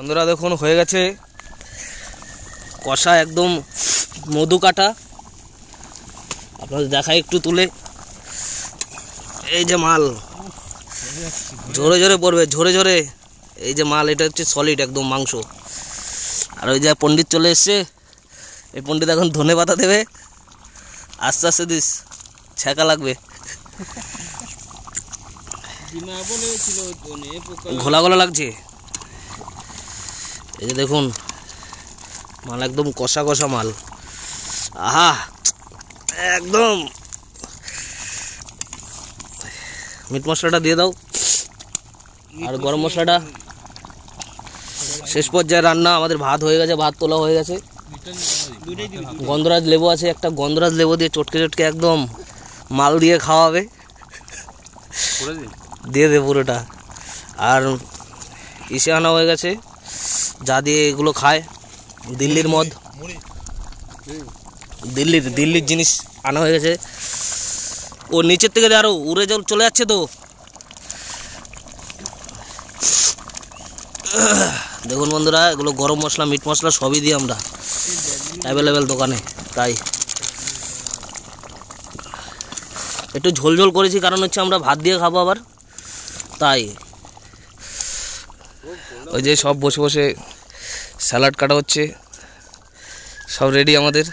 বন্ধুরা দেখুন হয়ে গেছে কষা একদম মধু কাটা। আপনাদের দেখাই একটু তুলে, এই যে মাল ঝরে ঝরে পড়বে, ঝরে ঝরে এই যে মাল, এটা হচ্ছে সলিড একদম মাংস। আর ওই যে পণ্ডিত চলে এসছে, এই পণ্ডিত এখন ধনে পাতা দেবে, আস্তে আস্তে দিস, ছ্যাঁকা লাগবে, ঘোলা ঘোলা লাগছে। এই যে দেখুন মাল একদম কষা কষা মাল, আহা একদম। মিট মশলাটা দিয়ে দাও আর গরম মশলাটা। শেষ পর্যায়ে রান্না, আমাদের ভাত হয়ে গেছে, ভাত তোলা হয়ে গেছে। গন্ধরাজ লেবু আছে, একটা গন্ধরাজ লেবু দিয়ে চটকে চটকে একদম মাল দিয়ে খাওয়াবে, দিয়ে দে পুরোটা। আর ইসে আনা হয়ে গেছে, যা দিয়ে এগুলো খায়, দিল্লির মদ, দিল্লির জিনিস আনা হয়ে গেছে। ও নিচের থেকে আরো উড়ে জল চলে যাচ্ছে তো। দেখুন বন্ধুরা, এগুলো গরম মশলা, মিট মশলা সবই দিই আমরা, অ্যাভেলেবেল দোকানে। তাই একটু ঝোল ঝোল করেছি, কারণ হচ্ছে আমরা ভাত দিয়ে খাবো আবার। তাই ওই যে সব বসে বসে স্যালাড কাটা হচ্ছে, সব রেডি আমাদের।